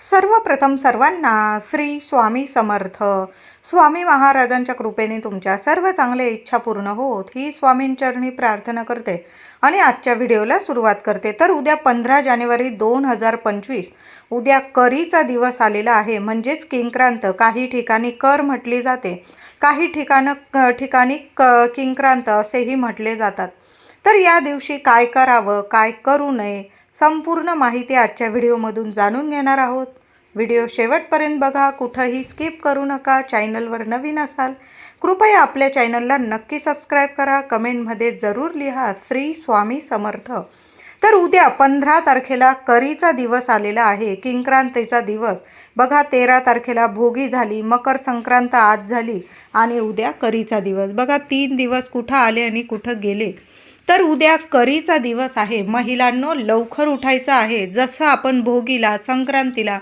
सर्वप्रथम सर्वांना श्री स्वामी समर्थ. स्वामी महाराजांच्या कृपेने तुमच्या सर्व चांगल्या इच्छा पूर्ण होत ही स्वामींचरणी प्रार्थना करते आणि आजच्या व्हिडिओला सुरुवात करते. तर उद्या 15 जानेवारी 2025 उद्या करीचा दिवस आलेला आहे, म्हणजेच किंक्रांत. काही ठिकाणी कर म्हटली जाते, काही ठिकाणी किंक्रांत असेही म्हटले जातात. तर या दिवशी काय करावं, काय करू नये, संपूर्ण माहिती आजच्या व्हिडिओमधून जाणून घेणार आहोत. व्हिडिओ शेवटपर्यंत बघा, कुठंही स्किप करू नका. चॅनलवर नवीन असाल कृपया आपल्या चॅनलला नक्की सबस्क्राईब करा. कमेंटमध्ये जरूर लिहा श्री स्वामी समर्थ. तर उद्या 15 तारखेला करीचा दिवस आलेला आहे, किंक्रांतीचा दिवस. बघा 13 तारखेला भोगी झाली, मकर संक्रांत आज झाली आणि उद्या करीचा दिवस. बघा 3 दिवस कुठं आले आणि कुठं गेले. तर उद्या करीचा दिवस आहे. महिलांनो लवकर उठायचं आहे. जसं आपण भोगीला संक्रांतीला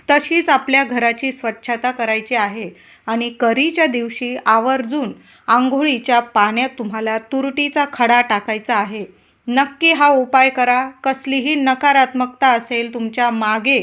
तशीच आपल्या घराची स्वच्छता करायची आहे आणि करीच्या दिवशी आवर्जून आंघोळीच्या पाण्यात तुम्हाला तुरटीचा खडा टाकायचा आहे. नक्की हा उपाय करा. कसलीही नकारात्मकता असेल तुमच्या मागे,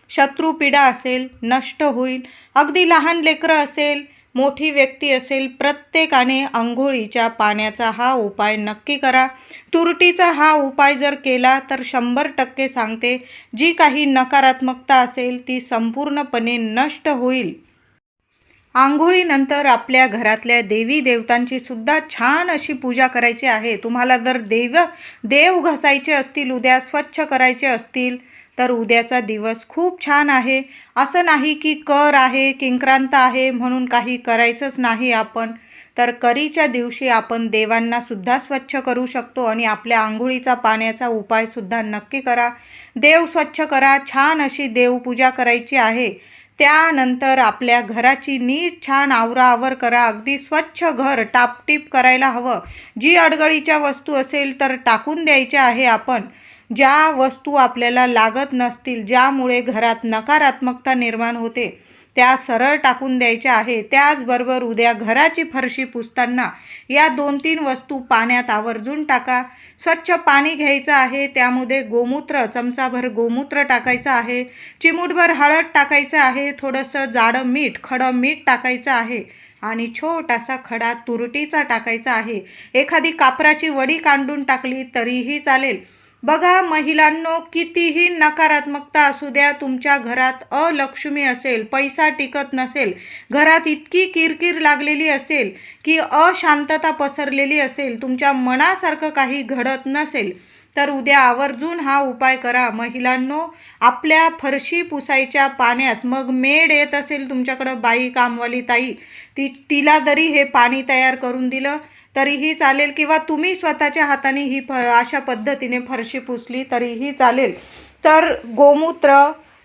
शत्रुपीडा असेल, नष्ट होईल. अगदी लहान लेकरं असेल, मोठी व्यक्ती असेल, प्रत्येकाने आंघोळीच्या पाण्याचा हा उपाय नक्की करा. तुरटीचा हा उपाय जर केला तर 100% सांगते, जी काही नकारात्मकता असेल ती संपूर्णपणे नष्ट होईल. आंघोळीनंतर आपल्या घरातल्या देवी देवतांची सुद्धा छान अशी पूजा करायची आहे. तुम्हाला जर देव घसायचे असतील, उद्या स्वच्छ करायचे असतील तर उद्याचा दिवस खूप छान आहे. असं नाही की कर आहे, किंक्रांत आहे म्हणून काही करायचंच नाही आपण. तर करीच्या दिवशी आपण देवांना सुद्धा स्वच्छ करू शकतो आणि आपल्या आंघोळीचा पाण्याचा उपायसुद्धा नक्की करा. देव स्वच्छ करा, छान अशी देवपूजा करायची आहे. त्यानंतर आपल्या घराची नीट छान आवराआवर करा. अगदी स्वच्छ घर टापटीप करायला हवं. जी अडगळीच्या वस्तू असेल तर टाकून द्यायच्या आहे आपण. ज्या वस्तू आपल्याला लागत नसतील, ज्यामुळे घरात नकारात्मकता निर्माण होते, त्या सरळ टाकून द्यायच्या आहे. त्याचबरोबर उद्या घराची फरशी पुसताना या 2-3 वस्तू पाण्यात आवर्जून टाका. स्वच्छ पाणी घ्यायचं आहे, त्यामध्ये गोमूत्र, चमचाभर गोमूत्र टाकायचं आहे, चिमूटभर हळद टाकायचं आहे, थोडंसं जाडं मीठ, खडं मीठ टाकायचं आहे आणि छोटासा खडा तुरटीचा टाकायचा आहे. एखादी कापराची वडी काढून टाकली तरीही चालेल. बघा महिलांनो, कितीही नकारात्मकता असू द्या, तुमच्या घरात अलक्ष्मी असेल, पैसा टिकत नसेल, घरात इतकी किरकिर लागलेली असेल की अशांतता पसरलेली असेल, तुमच्या मनासारखं काही घडत नसेल, तर उद्या आवर्जून हा उपाय करा. महिलांनो, आपल्या फरशी पुसायच्या पाण्यात, मग मेड येत असेल तुमच्याकडं, बाई कामवाली ताई, तिला जरी हे पाणी तयार करून दिलं तरीही चालेल, किंवा तुम्ही स्वतःच्या हाताने ही अशा पद्धतीने फरशी पुसली तरीही चालेल. तर गोमूत्र,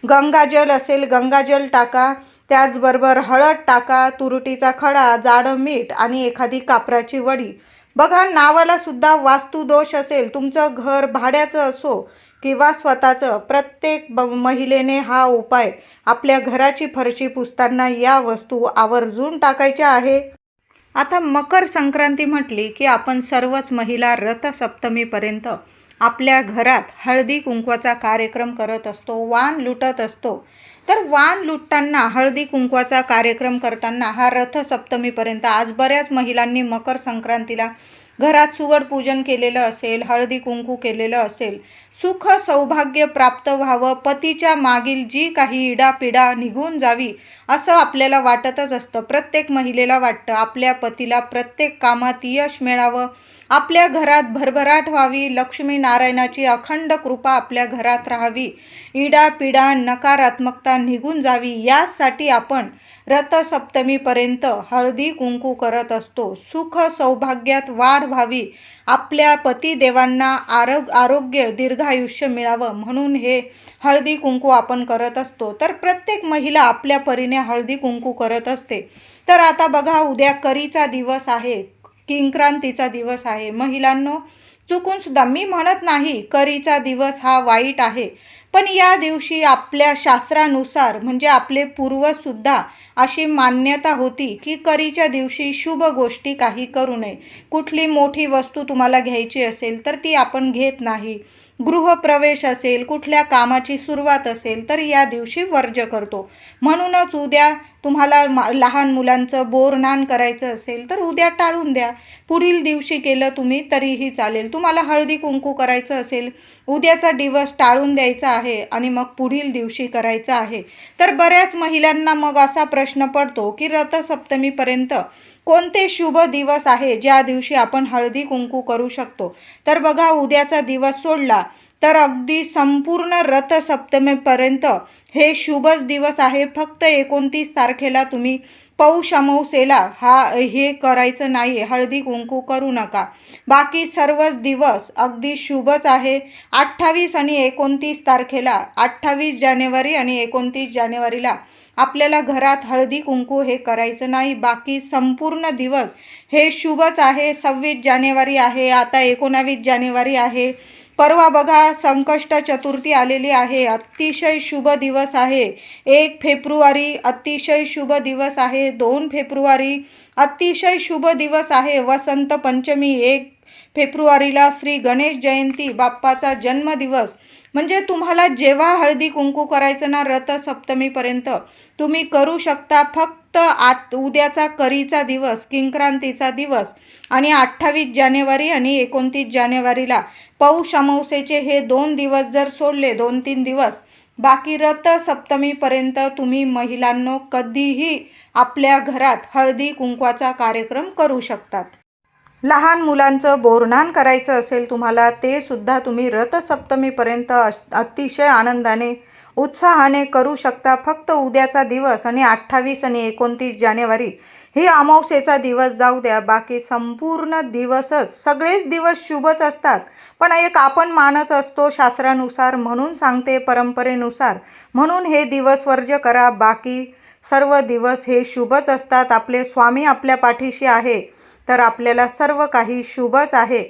गंगाजल असेल गंगाजल टाका, त्याचबरोबर हळद टाका, तुरटीचा खडा, जाडं मीठ आणि एखादी कापराची वडी. बघा नावाला सुद्धा वास्तुदोष असेल, तुमचं घर भाड्याचं असो किंवा स्वतःचं, प्रत्येक महिलेने हा उपाय आपल्या घराची फरशी पुसताना या वस्तू आवर्जून टाकायच्या आहे. आता मकर संक्रांती म्हटली की आपण सर्वच महिला रथसप्तमीपर्यंत आपल्या घरात हळदी कुंकवाचा कार्यक्रम करत असतो, वाण लुटत असतो. तर वाण लुटताना, हळदी कुंकवाचा कार्यक्रम करताना हा रथसप्तमीपर्यंत, आज बऱ्याच महिलांनी मकर संक्रांतीला घरात सुवड पूजन केलेलं असेल, हळदी कुंकू केलेलं असेल, सुख सौभाग्य प्राप्त व्हावं, पतीच्या मागील जी काही इडापिडा निघून जावी असं आपल्याला वाटतच असतं. प्रत्येक महिलेला वाटतं आपल्या पतीला प्रत्येक कामात यश मिळावं, आपल्या घरात भरभराट व्हावी, लक्ष्मी नारायणाची अखंड कृपा आपल्या घरात राहावी, इडापिडा नकारात्मकता निघून जावी, यासाठी आपण रथसप्तमीपर्यंत हळदी कुंकू करत असतो. सुख सौभाग्यात वाढ व्हावी, आपल्या पतिदेवांना आरोग्य दीर्घायुष्य मिळावं म्हणून हे हळदी कुंकू आपण करत असतो. तर प्रत्येक महिला आपल्या परीने हळदी कुंकू करत असते. तर आता बघा उद्या करीचा दिवस आहे, किंक्रांतीचा दिवस आहे. महिलांनो, चुकून सुद्धा मी म्हणत नाही करीचा दिवस हा वाईट आहे, पण या दिवशी आपल्या शास्त्रानुसार, म्हणजे आपले पूर्वजसुद्धा अशी मान्यता होती की करीच्या दिवशी शुभ गोष्टी काही करू नये. कुठली मोठी वस्तू तुम्हाला घ्यायची असेल तर ती आपण घेत नाही. गृहप्रवेश असेल, कुठल्या कामाची सुरुवात असेल तर या दिवशी वर्ज्य करतो. म्हणूनच उद्या तुम्हाला लहान मुलांचं बोरनान करायचं असेल तर उद्या टाळून द्या. पुढील दिवशी केलं तुम्ही तरीही चालेल. तुम्हाला हळदी कुंकू करायचं असेल, उद्याचा दिवस टाळून द्यायचा आहे आणि मग पुढील दिवशी करायचं आहे. तर बऱ्याच महिलांना मग असा प्रश्न पडतो की रथसप्तमीपर्यंत कोणते शुभ दिवस आहे ज्या दिवशी आपण हळदी कुंकू करू शकतो. तर बघा, उद्याचा दिवस सोडला तर अगदी संपूर्ण रथसप्तमीपर्यंत हे शुभच दिवस आहे. फक्त 29 तारखेला तुम्ही पौष अमावस्येला हे करायचं नाही, हळदी कुंकू करू नका. बाकी सर्वच दिवस अगदी शुभच आहे. 28 आणि 29 तारखेला, 28 जानेवारी आणि 29 जानेवारीला आपल्याला घरात हळदी कुंकू हे करायचं नाही. बाकी संपूर्ण दिवस हे शुभच आहे. 26 जानेवारी आहे, आता 19 जानेवारी आहे. परवा बघा संकष्ट चतुर्थी आलेली आहे, अतिशय शुभ दिवस आहे. 1 फेब्रुवारी अतिशय शुभ दिवस आहे. 2 फेब्रुवारी अतिशय शुभ दिवस आहे. वसंत पंचमी 1 फेब्रुवारीला श्री गणेश जयंती, बाप्पाचा जन्मदिवस. म्हणजे तुम्हाला जेव्हा हळदी कुंकू करायचं ना रथसप्तमीपर्यंत तुम्ही करू शकता. फक्त उद्याचा करीचा दिवस, किंक्रांतीचा दिवस आणि 28 जानेवारी आणि 29 जानेवारीला पौष अमावस्येचे हे 2 दिवस जर सोडले, 2-3 दिवस, बाकी रथसप्तमीपर्यंत तुम्ही महिलांनो कधीही आपल्या घरात हळदी कुंकवाचा कार्यक्रम करू शकतात. लहान मुलांचं बोरनान करायचं असेल तुम्हाला, ते सुद्धा तुम्ही रथसप्तमीपर्यंत अतिशय आनंदाने उत्साहाने करू शकता. फक्त उद्याचा दिवस आणि 28 आणि 29 जानेवारी हे अमावस्येचा दिवस जाऊ द्या. बाकी संपूर्ण दिवसच, सगळेच दिवस शुभच असतात. पण एक आपण मानत असतो शास्त्रानुसार, म्हणून सांगते परंपरेनुसार, म्हणून हे दिवस वर्ज्य करा. बाकी सर्व दिवस हे शुभच असतात. आपले स्वामी आपल्या पाठीशी आहे तर आपल्याला सर्व काही शुभच आहे.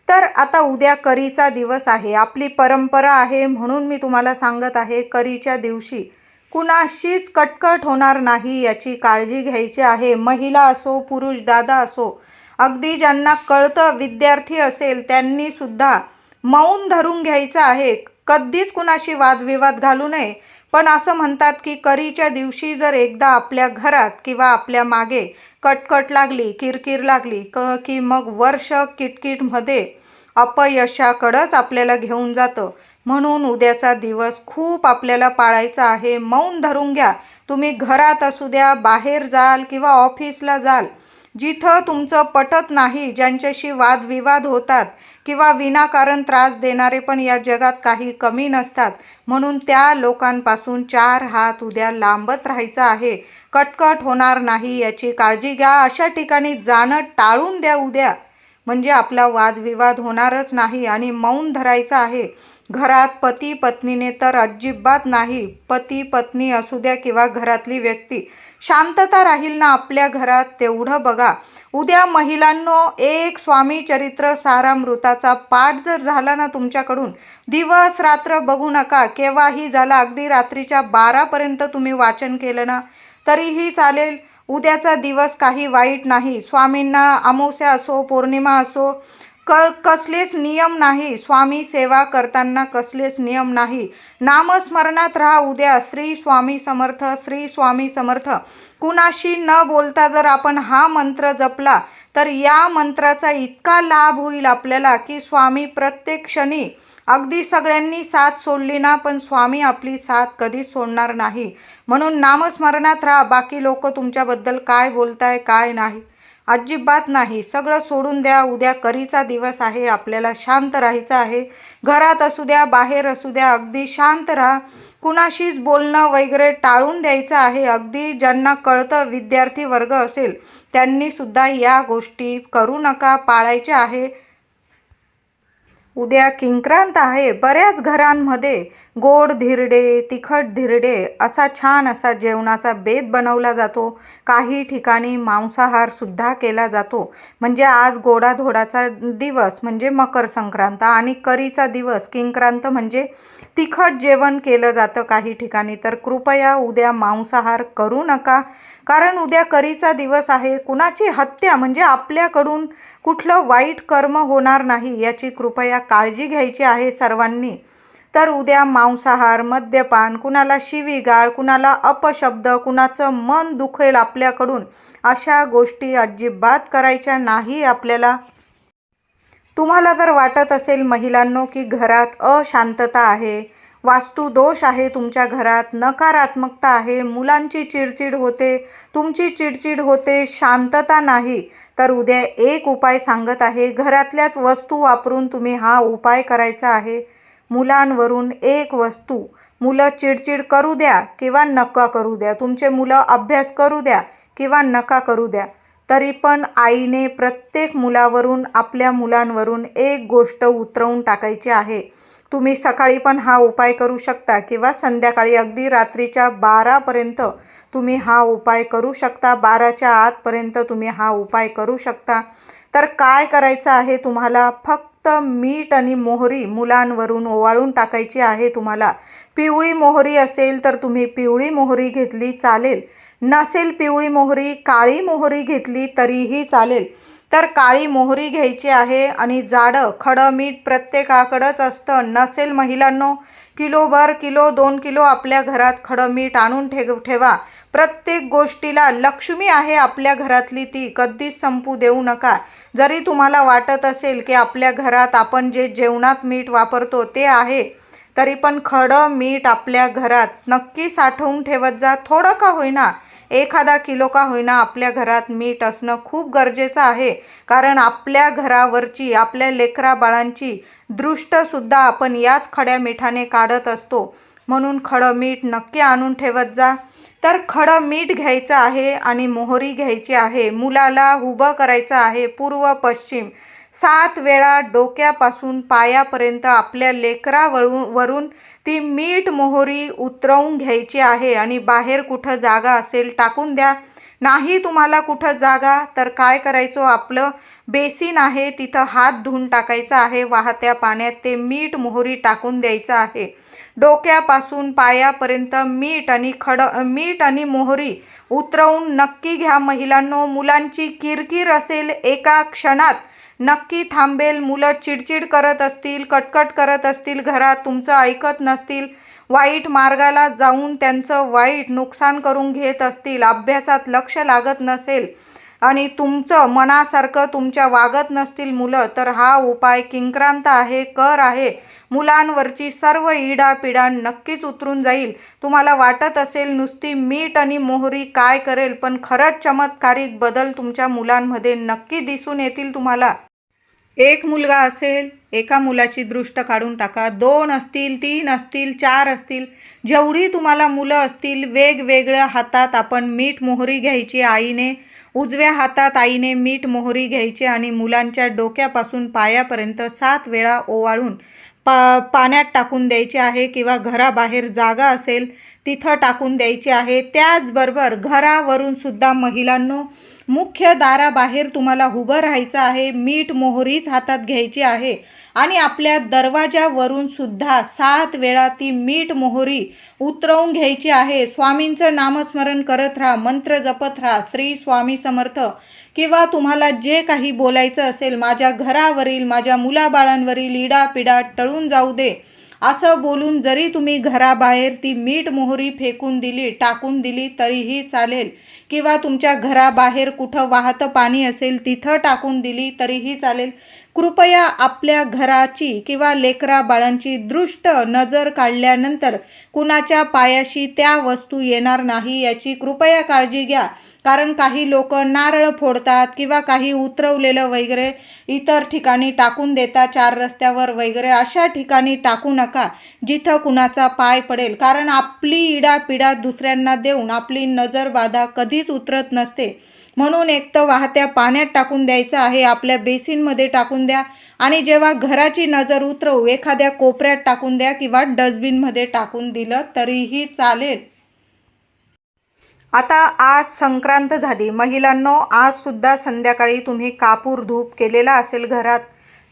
तर आता उद्या करीचा दिवस आहे, आपली परंपरा आहे म्हणून मी तुम्हाला सांगत आहे. करीच्या दिवशी कुणाशीच कटकट होणार नाही याची काळजी घ्यायची आहे. महिला असो, पुरुष दादा असो, अगदी ज्यांना कळतं, विद्यार्थी असेल त्यांनी सुद्धा मौन धरून घ्यायचं आहे. कधीच कुणाशी वादविवाद घालू नये. पण असं म्हणतात की करीच्या दिवशी जर एकदा आपल्या घरात किंवा आपल्या मागे कटकट लागली, किरकिर लागली की मग वर्ष किटकिटमध्ये अपयशाकडंच आपल्याला घेऊन जातं. म्हणून उद्याचा दिवस खूप आपल्याला पाळायचा आहे. मौन धरून घ्या. तुम्ही घरात असू द्या, बाहेर जाल किंवा ऑफिसला जाल, जिथं तुमचं पटत नाही, ज्यांच्याशी वादविवाद होतात किंवा विनाकारण त्रास देणारे पण या जगात काही कमी नसतात, म्हणून त्या लोकांपासून 4 हात उद्या लांबच राहायचं आहे. कटकट होणार नाही याची काळजी घ्या. अशा ठिकाणी जाणं टाळून द्या उद्या, म्हणजे आपला वादविवाद होणारच नाही. आणि मौन धरायचं आहे. घरात पती पत्नीने तर अजिबात नाही, पती पत्नी असू द्या किंवा घरातली व्यक्ती, शांतता राहील ना आपल्या घरात तेवढं बघा. उद्या महिलांनो, एक स्वामी चरित्र सारामृताचा पाठ जर झाला ना तुमच्याकडून, दिवस रात्र बघू नका, केव्हाही झाला, अगदी रात्रीच्या 12पर्यंत तुम्ही वाचन केलं ना तरीही चालेल. उद्याचा दिवस काही वाईट नाही. स्वामींना अमावस्या असो, पौर्णिमा असो, कसलेच नियम नाही. स्वामी सेवा करताना कसलेच नियम नाही. नामस्मरणात राहा उद्या. श्री स्वामी समर्थ, श्री स्वामी समर्थ. कुणाशी न बोलता जर आपण हा मंत्र जपला तर या मंत्राचा इतका लाभ होईल आपल्याला की स्वामी प्रत्येक क्षणी, अगदी सगळ्यांनी साथ सोडली ना पण स्वामी आपली साथ कधीच सोडणार नाही. म्हणून नामस्मरणात राहा. बाकी लोक तुमच्याबद्दल काय बोलताय काय नाही, अजिबात नाही. सगळं सोडून द्या. उद्या करीचा दिवस आहे, आपल्याला शांत राहायचं आहे. घरात असू द्या, बाहेर असू द्या, अगदी शांत राहा. कुणाशीच बोलणं वगैरे टाळून द्यायचं आहे. अगदी ज्यांना कळतं, विद्यार्थी वर्ग असेल त्यांनी सुद्धा या गोष्टी करू नका, पाळायच्या आहे. उद्या किंक्रांत आहे. बऱ्याच घरांमध्ये गोड धिरडे, तिखट धिरडे असा छान असा जेवणाचा बेत बनवला जातो. काही ठिकाणी मांसाहारसुद्धा केला जातो. म्हणजे आज गोडाधोडाचा दिवस म्हणजे मकर संक्रांत आणि करीचा दिवस किंक्रांत म्हणजे तिखट जेवण केलं जातं काही ठिकाणी. तर कृपया उद्या मांसाहार करू नका, कारण उद्या करीचा दिवस आहे. कुणाची हत्या म्हणजे आपल्याकडून कुठलं वाईट कर्म होणार नाही याची कृपया काळजी घ्यायची आहे सर्वांनी. तर उद्या मांसाहार, मद्यपान, कुणाला शिवीगाळ, कुणाला अपशब्द, कुणाचं मन दुखेल आपल्याकडून, अशा गोष्टी अजिबात करायच्या नाही आपल्याला. तुम्हाला जर वाटत असेल महिलांनो की घरात अशांतता आहे, वास्तुदोष आहे, तुमच्या घरात नकारात्मकता आहे, मुलांची चिडचिड होते, तुमची चिडचिड होते, शांतता नाही, तर उद्या एक उपाय सांगत आहे. घरातल्याच वस्तू वापरून तुम्ही हा उपाय करायचा आहे. मुलांवरून एक वस्तू, मुलं चिडचिड करू द्या किंवा नका करू द्या, तुमचे मुलं अभ्यास करू द्या किंवा नका करू द्या, तरी पण आईने प्रत्येक मुलावरून, आपल्या मुलांवरून एक गोष्ट उतरवून टाकायची आहे. तुम्ही सकाळी पण हा उपाय करू शकता किंवा संध्याकाळी अगदी रात्रीच्या 12पर्यंत तुम्ही हा उपाय करू शकता. 12च्या आतपर्यंत तुम्ही हा उपाय करू शकता. तर काय करायचं आहे तुम्हाला, फक्त मीठ आणि मोहरी मुलांवरून ओवाळून टाकायची आहे तुम्हाला. पिवळी मोहरी असेल तर तुम्ही पिवळी मोहरी घेतली चालेल, नसेल पिवळी मोहरी काळी मोहरी घेतली तरीही चालेल. तर काळी मोहरी घ्यायची आहे आणि जाडं खडं मीठ प्रत्येकाकडंच असतं. नसेल महिलांनो, किलोभर, किलो 2 किलो आपल्या घरात खडं मीठ आणून ठेवा. प्रत्येक गोष्टीला लक्ष्मी आहे आपल्या घरातली, ती कधीच संपू देऊ नका. जरी तुम्हाला वाटत असेल की आपल्या घरात आपण जे जेवणात मीठ वापरतो ते आहे, तरी पण खडं मीठ आपल्या घरात नक्की साठवून ठेवत जा. थोडं का होईना, एखादा किलो का होईना आपल्या घरात मीठ असणं खूप गरजेचं आहे. कारण आपल्या घरावरची, आपल्या लेकरा बाळांची दृष्टसुद्धा आपण याच खड्या मिठाने काढत असतो. म्हणून खडं मीठ नक्की आणून ठेवत जा. तर खडं मीठ घ्यायचं आहे आणि मोहरी घ्यायची आहे. मुलाला उभं करायचं आहे पूर्व पश्चिम 7 वेळा, डोक्यापासून पायापर्यंत आपल्या लेकरावरून ती मीठ मोहरी उतरवून घ्यायची आहे. आणि बाहेर कुठं जागा असेल टाकून द्या. नाही तुम्हाला कुठं जागा, तर काय करायचं, आपलं बेसिन आहे तिथं हात धुवून टाकायचा आहे. वाहत्या पाण्यात ते मीठ मोहरी टाकून द्यायचं आहे. डोक्यापासून पायापर्यंत मीठ आणि मोहरी उतरवून नक्की घ्या महिलांनो. मुलांची किरकिर असेल, एका क्षणात नक्की थांबेल. मुलं चिडचिड करत असतील, कटकट करत असतील, घरात तुमचं ऐकत नसतील, वाईट मार्गाला जाऊन त्यांचं वाईट नुकसान करून घेत असतील, अभ्यासात लक्ष लागत नसेल आणि तुमचं मनासारखं तुमच्या वागत नसतील मुलं, तर हा उपाय किंक्रांत आहे, कर आहे. मुलांवरची सर्व इडापिडा नक्कीच उतरून जाईल. तुम्हाला वाटत असेल नुसती मीठ आणि मोहरी काय करेल, पण खरंच चमत्कारिक बदल तुमच्या मुलांमध्ये नक्की दिसून येतील तुम्हाला. एक मुलगा असेल, एका मुलाची दृष्ट काढून टाका. 2 असतील, 3 असतील, 4 असतील, जेवढी तुम्हाला मुलं असतील, वेगवेगळ्या हातात आपण मीठ मोहरी घ्यायची. आईने उजव्या हातात आईने मीठ मोहरी घ्यायची आणि मुलांच्या डोक्यापासून पायापर्यंत 7 वेळा ओवाळून पाण्यात टाकून द्यायचे आहे किंवा घराबाहेर जागा असेल तिथं टाकून द्यायची आहे. त्याचबरोबर घरावरून सुद्धा महिलांनो, मुख्य दाराबाहेर तुम्हाला उभं राहायचं आहे. मीठ मोहरीच हातात घ्यायची आहे आणि आपल्या दरवाजावरून सुद्धा 7 वेळा ती मीठ मोहरी उतरवून घ्यायची आहे. स्वामींचं नामस्मरण करत राहा, मंत्र जपत राहा, श्री स्वामी समर्थ, किंवा तुम्हाला जे काही बोलायचं असेल, माझ्या घरावरील, माझ्या मुलाबाळांवरील इडापिडा टळून जाऊ दे, असं बोलून जरी तुम्ही घराबाहेर ती मीठ मोहरी फेकून दिली, टाकून दिली तरीही चालेल. किंवा तुमच्या घराबाहेर कुठं वाहतं पाणी असेल तिथं टाकून दिली तरीही चालेल. कृपया आपल्या घराची किंवा लेकरा बाळांची दृष्ट नजर काढल्यानंतर कुणाच्या पायाशी त्या वस्तू येणार नाही याची कृपया काळजी घ्या. कारण काही लोक नारळ फोडतात किंवा काही उतरवलेलं वगैरे इतर ठिकाणी टाकून देतात, 4 रस्त्यावर वगैरे. अशा ठिकाणी टाकू नका जिथं कुणाचा पाय पडेल. कारण आपली इडापिडा दुसऱ्यांना देऊन आपली नजर बाधा कधीच उतरत नसते. म्हणून एक तर वाहत्या पाण्यात टाकून द्यायचं आहे, आपल्या बेसिनमध्ये टाकून द्या आणि जेव्हा घराची नजर उतरवू एखाद्या कोपऱ्यात टाकून द्या किंवा डस्टबिनमध्ये टाकून दिलं तरीही चालेल. आता आज संक्रांत झाली महिलांनो, आजसुद्धा संध्याकाळी तुम्ही कापूर धूप केलेला असेल घरात.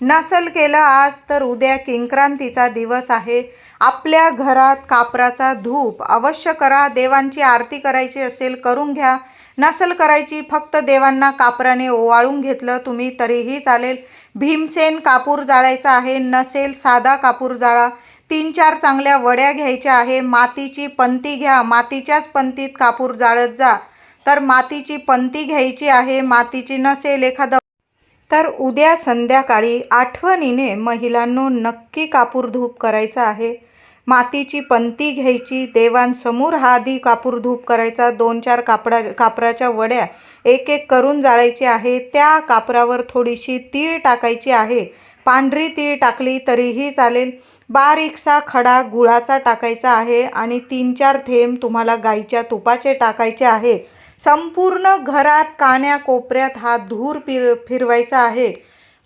नसेल केलं आज तर उद्या किंक्रांतीचा दिवस आहे. आपल्या घरात कापराचा धूप अवश्य करा. देवांची आरती करायची असेल करून घ्या, नसेल करायची फक्त देवांना कापराने ओवाळून घेतलं तुम्ही तरीही चालेल. भीमसेन कापूर जाळायचा आहे, नसेल साधा कापूर जाळा. 3-4 चांगल्या वड्या घ्यायच्या आहे. मातीची पंती घ्या, मातीच्याच पंतीत कापूर जाळत जा. तर मातीची पंती घ्यायची आहे, मातीची नसेल एखादं तर उद्या संध्याकाळी आठवणीने महिलांनो नक्की कापूर धूप करायचा आहे. मातीची पंती घ्यायची, देवांसमोर हा आधी कापूर धूप करायचा. 2-4 कापराच्या वड्या एक एक करून जाळायची आहे. त्या कापरावर थोडीशी तीळ टाकायची आहे. पांढरी तीळ टाकली तरीही चालेल. बारीकसा खडा गुळाचा टाकायचा आहे आणि 3-4 थेंब तुम्हाला गाईच्या तुपाचे टाकायचे आहे. संपूर्ण घरात कान्या कोपऱ्यात हा धूर फिरवायचा आहे.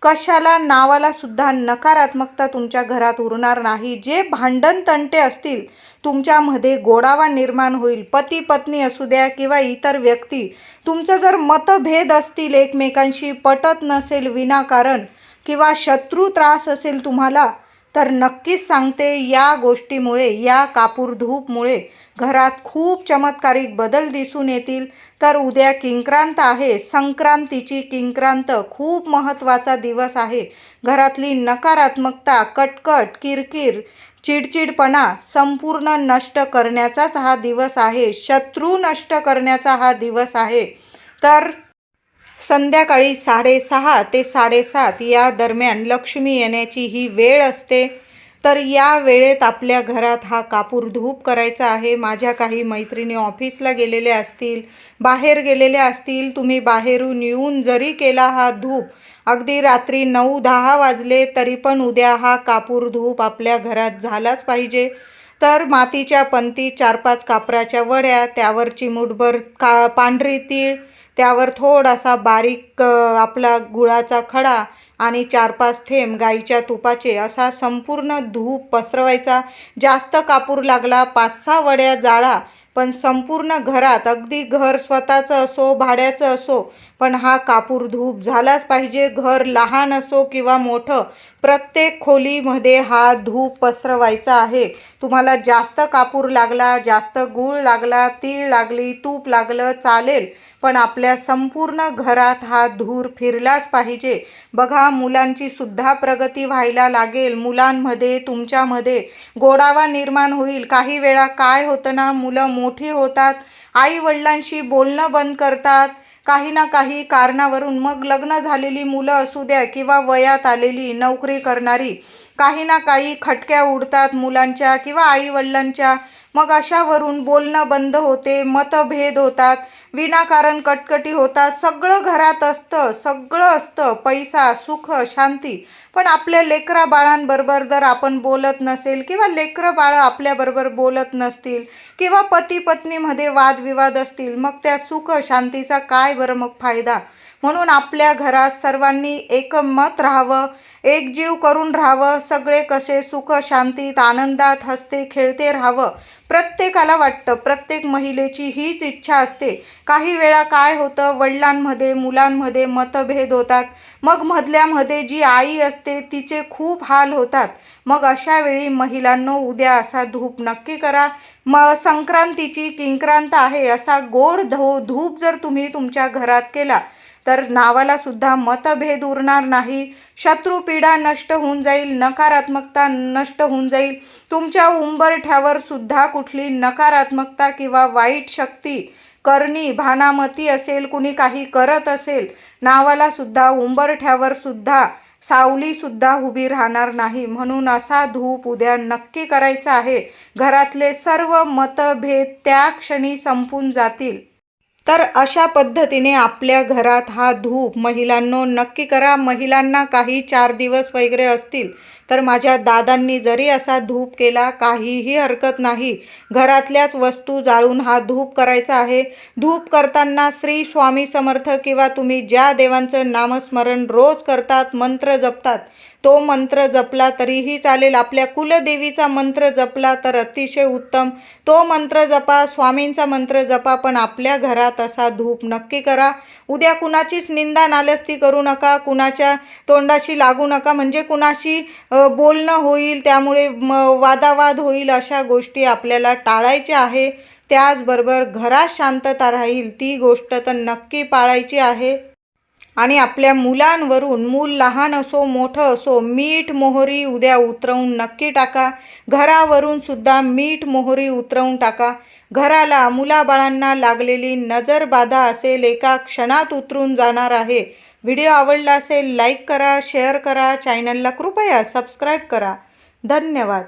कशाला नावाला सुद्धा नकारात्मकता तुमच्या घरात उरणार नाही. जे भांडण तंटे असतील तुमच्यामध्ये गोडावा निर्माण होईल. पती पत्नी असू द्या किंवा इतर व्यक्ती, तुमचं जर मतभेद असतील, एकमेकांशी पटत नसेल विनाकारण किंवा शत्रू त्रास असेल तुम्हाला, तर नक्कीच सांगते या गोष्टीमुळे, या कापूर धूपमुळे घरात खूप चमत्कारिक बदल दिसून येतील. तर उद्या किंक्रांत आहे, संक्रांतीची किंक्रांत खूप महत्त्वाचा दिवस आहे. घरातली नकारात्मकता, कटकट, किरकिर, चिडचिडपणा संपूर्ण नष्ट करण्याचाच हा दिवस आहे. शत्रू नष्ट करण्याचा हा दिवस आहे. तर संध्याकाळी 6:30 ते 7:30 या दरम्यान लक्ष्मी येण्याची ही वेळ असते. तर या वेळेत आपल्या घरात हा कापूर धूप करायचा आहे. माझ्या काही मैत्रिणी ऑफिसला गेलेल्या असतील, बाहेर गेलेल्या असतील, तुम्ही बाहेरून येऊन जरी केला हा धूप, अगदी रात्री 9-10 वाजले तरी पण उद्या हा कापूर धूप आपल्या घरात झालाच पाहिजे. तर मातीच्या पंतीत 4-5 कापराच्या वड्या, त्यावर चिमूटभर पांढरी तीळ, त्यावर थोडासा बारीक आपला गुळाचा खडा आणि 4-5 थेंब गाईच्या तुपाचे असा संपूर्ण धूप पसरवायचा. जास्त कापूर लागला 5-6 वड्या जाळा, पण संपूर्ण घरात, अगदी घर स्वतःचं असो भाड्याचं असो, पण हा कापूर धूप झालाच पाहिजे. घर लहान असो किंवा मोठं, प्रत्येक खोलीमध्ये हा धूप पसरवायचा आहे. तुम्हाला जास्त कापूर लागला, जास्त गूळ लागला, तीळ लागली, तूप लागलं चालेल, पण आपल्या संपूर्ण घरात हा धूर फिरलाच पाहिजे. बघा, मुलांची सुद्धा प्रगती व्हायला लागेल. मुलांमध्ये, तुमच्यामध्ये गोडावा निर्माण होईल. काही वेळा काय होतं ना, मुलं मोठी होतात, आई वडिलांशी बोलणं बंद करतात काही ना काही कारणावरून. मग लग्न झालेली मुलं असू द्या किंवा वयात आलेली नोकरी करणारी, काही ना काही खटक्या उडतात मुलांच्या किंवा आई वडिलांच्या. मग अशावरून बोलणं बंद होते, मतभेद होतात, विनाकारण कटकटी होतात. सगळं घरात असतं, सगळं असतं, पैसा, सुख, शांती, पण आपल्या लेकरा बाळांबरोबर जर आपण बोलत नसेल किंवा लेकरं बाळं आपल्याबरोबर बोलत नसतील किंवा पती पत्नीमध्ये वादविवाद असतील, मग त्या सुख शांतीचा काय बरं मग फायदा. म्हणून आपल्या घरात सर्वांनी एकमत राहावं, एकजीव करून राहावं. सगळे कसे सुख शांतीत आनंदात हसते खेळते राहावं. प्रत्येकाला वाटतं, प्रत्येक महिलेची हीच इच्छा असते. काही वेळा काय होतं, वडिलांमध्ये मुलांमध्ये मतभेद होतात, मग मधल्यामध्ये जी आई असते तिचे खूप हाल होतात. मग अशा वेळी महिलांनो उद्या असा धूप नक्की करा. संक्रांतीची किंक्रांत आहे, असा गोड धूप जर तुम्ही तुमच्या घरात केला तर नावाला सुद्धा मतभेद उरणार नाही. शत्रुपीडा नष्ट होऊन जाईल, नकारात्मकता नष्ट होऊन जाईल. तुमच्या उंबरठ्यावर सुद्धा कुठली नकारात्मकता किंवा वाईट शक्ती करणी भानामती असेल, कुणी काही करत असेल, नावाला सुद्धा उंबरठ्यावर सुद्धा सावली सुद्धा उभी राहणार नाही. म्हणून असा धूप उद्या नक्की करायचा आहे. घरातले सर्व मतभेद त्या क्षणी संपून जातील. तर अशा पद्धतीने आपल्या घरात हा धूप महिलांनो नक्की करा. महिलांना काही 4 दिवस वगैरे असतील तर माझ्या दादांनी जरी असा धूप केला काहीही हरकत नाही. घरातल्याच वस्तू जाळून हा धूप करायचा आहे. धूप करताना श्री स्वामी समर्थ किंवा तुम्ही ज्या देवांचं नामस्मरण रोज करतात, मंत्र जपतात, तो मंत्र जपला तरीही चालेल. आपल्या कुलदेवीचा मंत्र जपला तर अतिशय उत्तम. तो मंत्र जपा, स्वामींचा मंत्र जपा, पण आपल्या घरात असा धूप नक्की करा. उद्या कुणाचीच निंदा नालस्ती करू नका, कुणाच्या तोंडाशी लागू नका, म्हणजे कुणाशी बोलणं होईल, त्यामुळे वादावाद होईल. अशा गोष्टी आपल्याला टाळायच्या आहे. त्याचबरोबर घरात शांतता राहील ती गोष्ट तर नक्की पाळायची आहे. आणि आपल्या मुलांवरून, मूल लहान असो मोठं असो, मीठ मोहरी उद्या उतरवून नक्की टाका. घरावरून सुद्धा मीठ मोहरी उतरवून टाका. घराला, मुलाबाळांना लागलेली नजरबाधा असेल एका क्षणात उतरून जाणार आहे. व्हिडिओ आवडला असेल लाईक करा, शेअर करा, चॅनलला कृपया सबस्क्राईब करा. धन्यवाद.